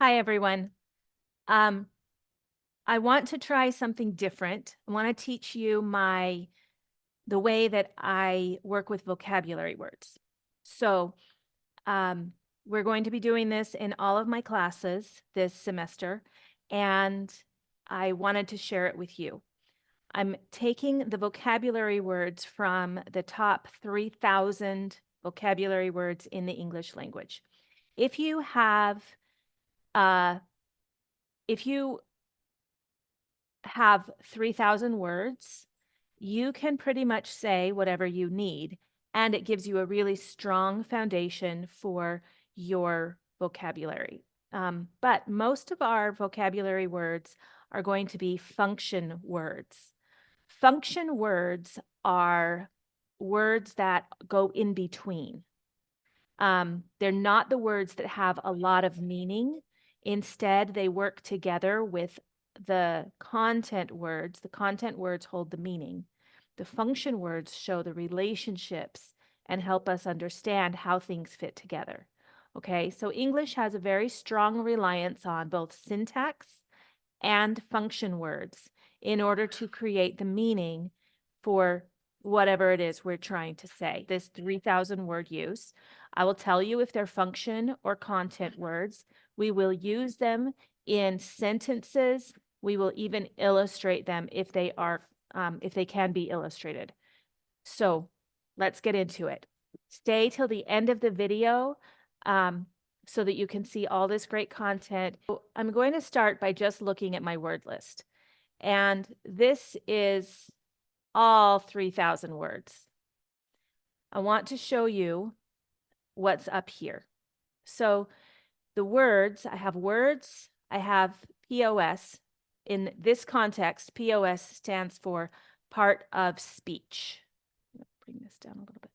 Hi, everyone. Um, I want to try something different. I want to teach you the way that I work with vocabulary words. So, um, we're going to be doing this in all of my classes this semester, and I wanted to share it with you. I'm taking the vocabulary words from the top 3,000 vocabulary words in the English language. If you have, uh, if you have 3,000 words, you can pretty much say whatever you need, and it gives you a really strong foundation for your vocabulary. But most of our vocabulary words are going to be function words. Function words are words that go in between. They're not the words that have a lot of meaning. Instead, they work together with the content words. The content words hold the meaning. The function words show the relationships and help us understand how things fit together. Okay, so English has a very strong reliance on both syntax and function words in order to create the meaning for whatever it is we're trying to say. This 3,000 word use, I will tell you if they're function or content words. We will use them in sentences. We will even illustrate them if they are, if they can be illustrated. So let's get into it. Stay till the end of the video so that you can see all this great content. I'm going to start by just looking at my word list. And this is all 3,000 words. I want to show you what's up here. So the words, I have POS. In this context, POS stands for part of speech. Bring this down a little bit.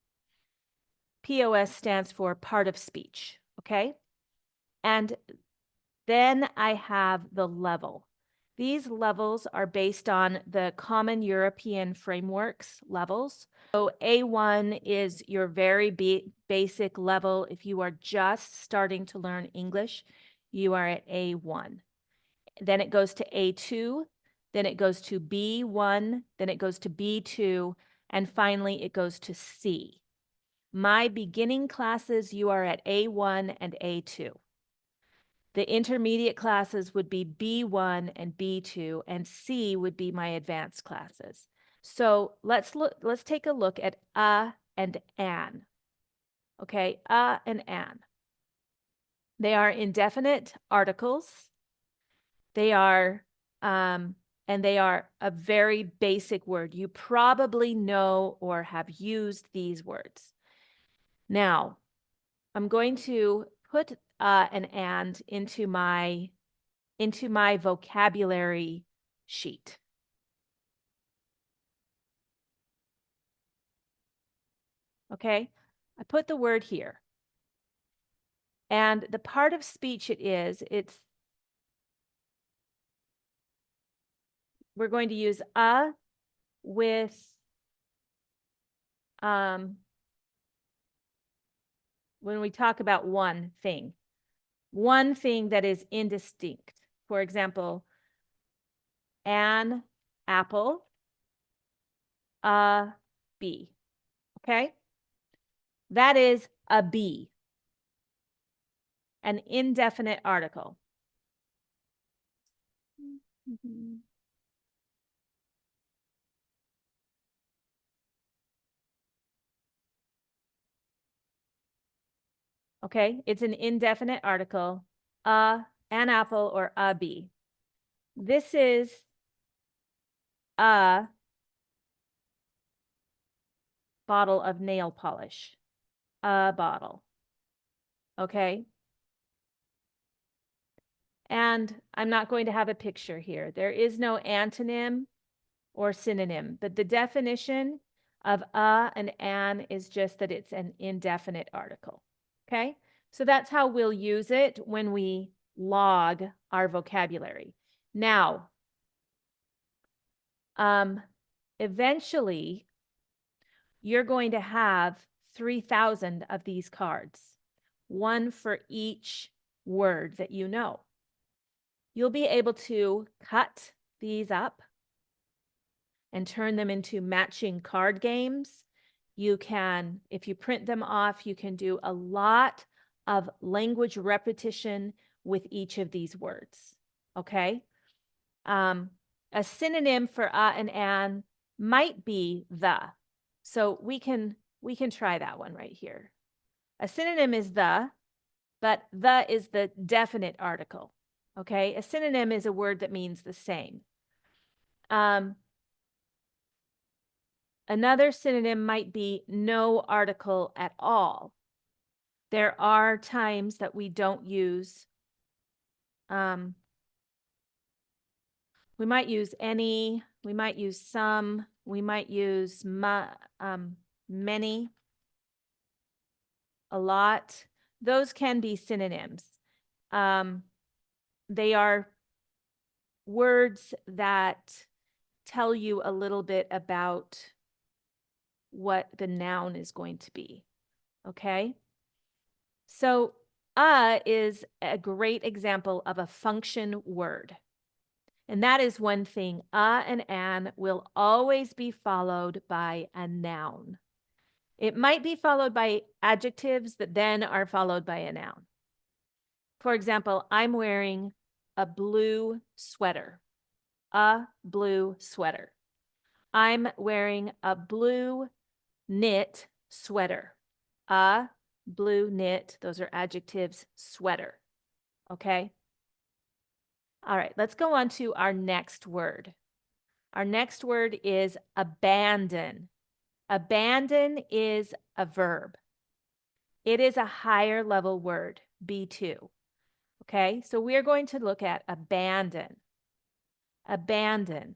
POS stands for part of speech, okay? And then I have the level. These levels are based on the Common European Frameworks levels. So A1 is your very basic level. If you are just starting to learn English, you are at A1. Then it goes to A2, then it goes to B1, then it goes to B2, and finally it goes to C. My beginning classes, you are at A1 and A2. The intermediate classes would be B1 and B2, and C would be my advanced classes. So let's take a look at and an. Okay, and an. They are indefinite articles. They are, and they are a very basic word. You probably know or have used these words. Now, I'm going to put an and into my vocabulary sheet. Okay, I put the word here. And the part of speech we're going to use with when we talk about one thing that is indistinct. For example, an apple, a bee. Okay, that is a bee, an indefinite article. Okay, it's an indefinite article, an apple or a bee. This is a bottle of nail polish, a bottle. Okay. And I'm not going to have a picture here. There is no antonym or synonym, but the definition of and an is just that it's an indefinite article. Okay. So that's how we'll use it when we log our vocabulary. Now, eventually, you're going to have 3,000 of these cards, one for each word that you know. You'll be able to cut these up and turn them into matching card games. You can, if you print them off, you can do a lot of language repetition with each of these words, okay? A synonym for and an might be the. So we can try that one right here. A synonym is the, but the is the definite article, okay? A synonym is a word that means the same. Another synonym might be no article at all. There are times that we don't use, we might use any, we might use some, we might use many, a lot. Those can be synonyms. They are words that tell you a little bit about what the noun is going to be, okay? So, is a great example of a function word. And that is one thing. And an will always be followed by a noun. It might be followed by adjectives that then are followed by a noun. For example, I'm wearing a blue sweater. A blue sweater. I'm wearing a blue knit sweater. A blue knit, those are adjectives, sweater. Okay? All right, let's go on to our next word. Our next word is abandon. Abandon is a verb. It is a higher level word, B2. Okay, so we are going to look at abandon. Abandon.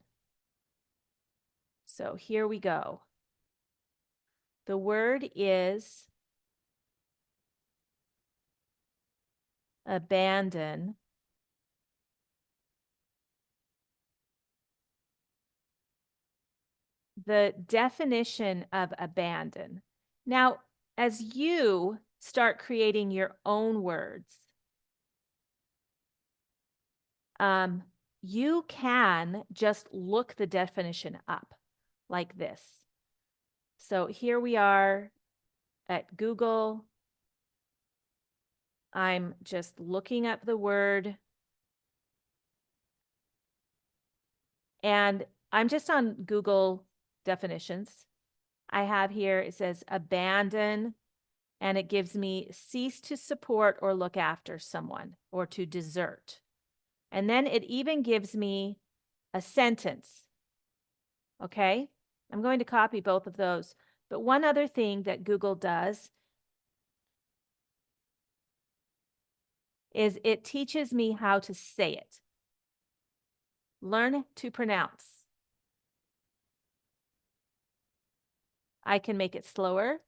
So here we go. The word is abandon. The definition of abandon. Now, as you start creating your own words, you can just look the definition up like this. So here we are at Google. I'm just looking up the word. And I'm just on Google definitions. I have here, it says abandon, and it gives me cease to support or look after someone or to desert. And then it even gives me a sentence. Okay, I'm going to copy both of those. But one other thing that Google does is it teaches me how to say it. Learn to pronounce. I can make it slower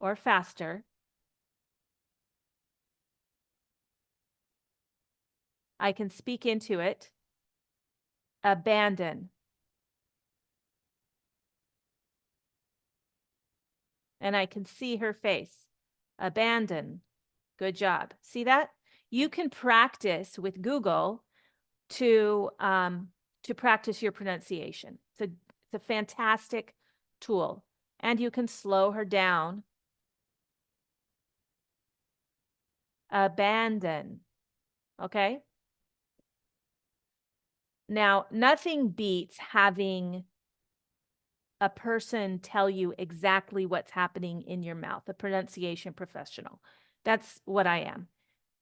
or faster. I can speak into it. Abandon. And I can see her face. Abandon. Good job. See that? You can practice with Google to practice your pronunciation. It's a fantastic tool. And you can slow her down. Abandon. Okay? Now, nothing beats having a person tell you exactly what's happening in your mouth, a pronunciation professional. That's what I am.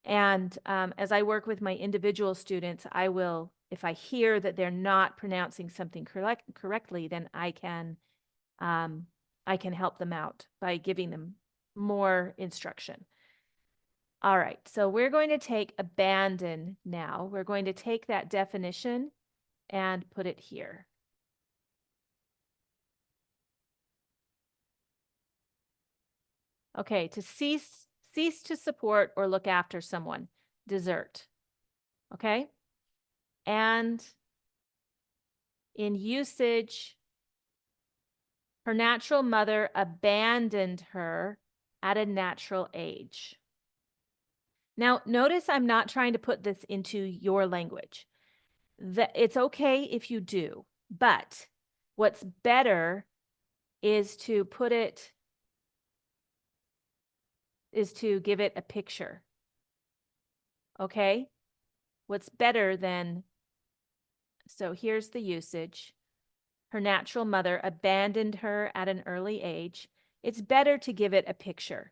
And as I work with my individual students, I will, if I hear that they're not pronouncing something correctly, then I can help them out by giving them more instruction. All right, so we're going to take abandon now. We're going to take that definition and put it here. Okay, to cease to support or look after someone, desert. Okay? And in usage, her natural mother abandoned her at a natural age. Now, notice I'm not trying to put this into your language. It's okay if you do, but what's better is to give it a picture. Okay? What's better than, so here's the usage. Her natural mother abandoned her at an early age. It's better to give it a picture.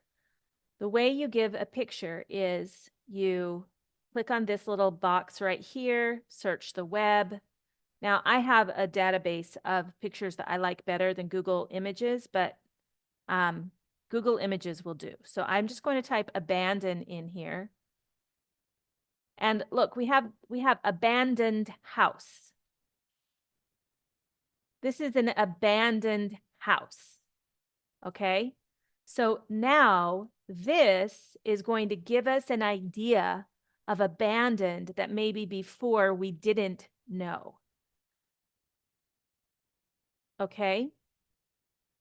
The way you give a picture is you click on this little box right here, search the web. Now, I have a database of pictures that I like better than Google Images, but Google Images will do. So I'm just going to type abandon in here. And look, we have abandoned house. This is an abandoned house. Okay? So now this is going to give us an idea of abandoned that maybe before we didn't know. Okay?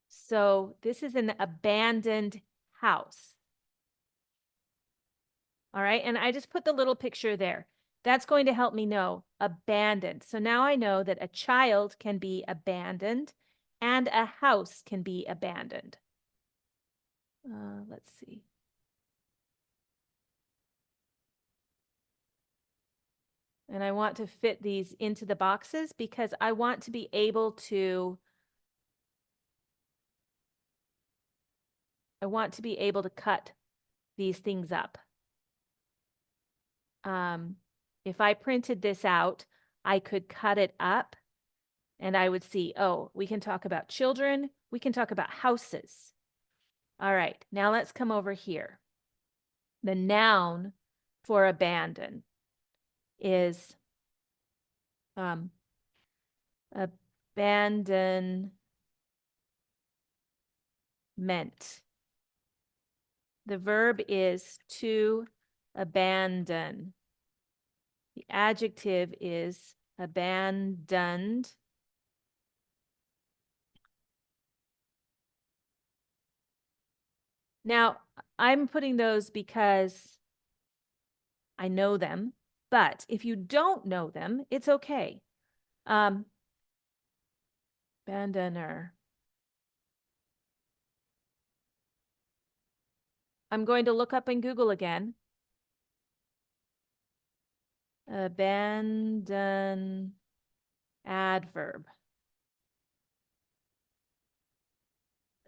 So this is an abandoned house. All right, and I just put the little picture there. That's going to help me know abandoned. So now I know that a child can be abandoned and a house can be abandoned. Let's see. And I want to fit these into the boxes because I want to be able to cut these things up. If I printed this out, I could cut it up and I would see, oh, we can talk about children, we can talk about houses. All right, now let's come over here. The noun for abandon is abandonment. The verb is to abandon. The adjective is abandoned. Now, I'm putting those because I know them, but if you don't know them, it's okay. Abandoner. I'm going to look up in Google again. Abandon adverb.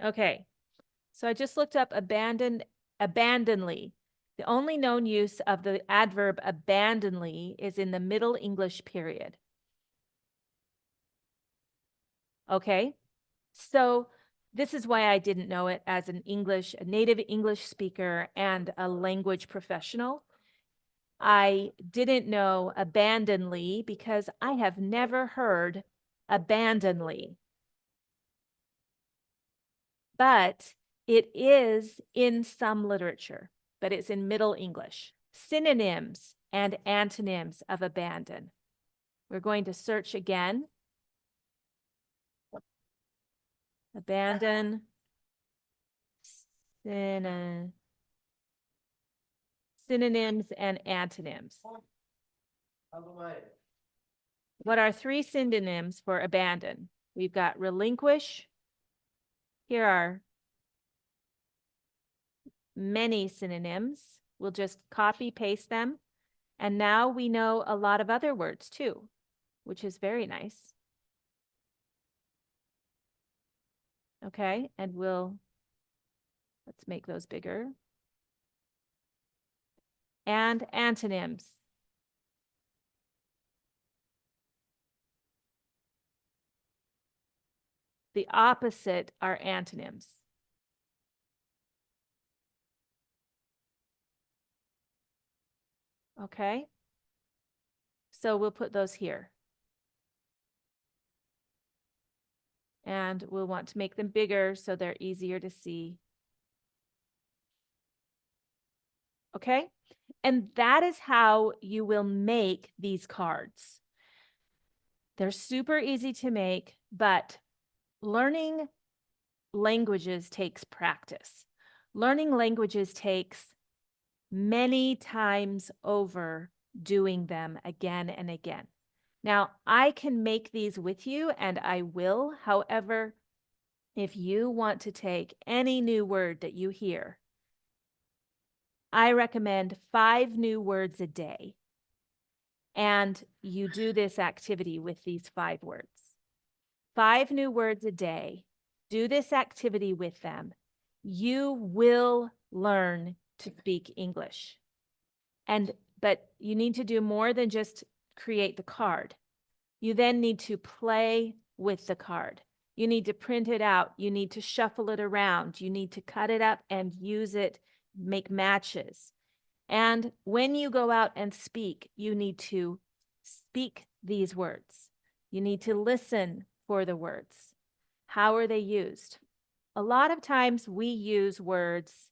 Okay, so I just looked up abandonly. The only known use of the adverb abandonly is in the Middle English period. Okay, so this is why I didn't know it as a native English speaker and a language professional. I didn't know abandonly because I have never heard abandonly. But it is in some literature, but it's in Middle English. Synonyms and antonyms of abandon. We're going to search again. Abandon. Synonyms and antonyms. What are 3 synonyms for abandon? We've got relinquish. Here are many synonyms. We'll just copy paste them. And now we know a lot of other words too, which is very nice. Okay, and let's make those bigger. And antonyms. The opposite are antonyms. Okay, so we'll put those here. And we'll want to make them bigger so they're easier to see. Okay, and that is how you will make these cards. They're super easy to make, but learning languages takes practice. Learning languages takes many times over, doing them again and again. Now, I can make these with you, and I will. However, if you want to take any new word that you hear, I recommend 5 new words a day. And you do this activity with these 5 words. 5 new words a day. Do this activity with them. You will learn to speak English. But you need to do more than just create the card. You then need to play with the card. You need to print it out. You need to shuffle it around. You need to cut it up and use it, make matches. And when you go out and speak, you need to speak these words. You need to listen for the words. How are they used? A lot of times we use words.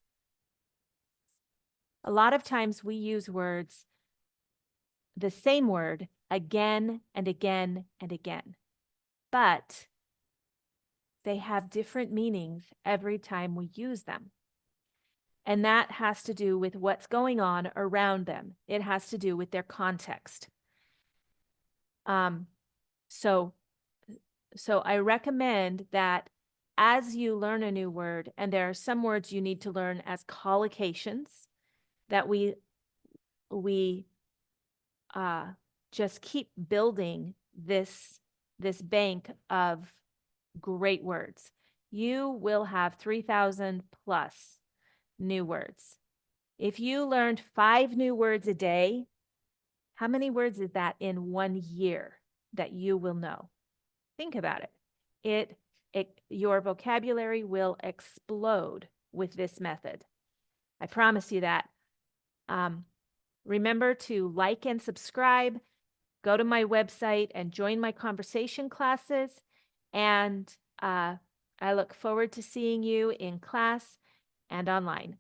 The same word again and again and again. But they have different meanings every time we use them. And that has to do with what's going on around them. It has to do with their context. So I recommend that as you learn a new word, and there are some words you need to learn as collocations, that we just keep building this bank of great words. You will have 3,000 plus new words. If you learned 5 new words a day, how many words is that in 1 year that you will know? Think about it. Your vocabulary will explode with this method. I promise you that. Remember to like and subscribe. Go to my website and join my conversation classes. And I look forward to seeing you in class and online.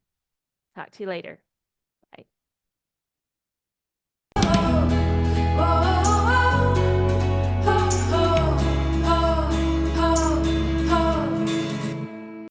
Talk to you later.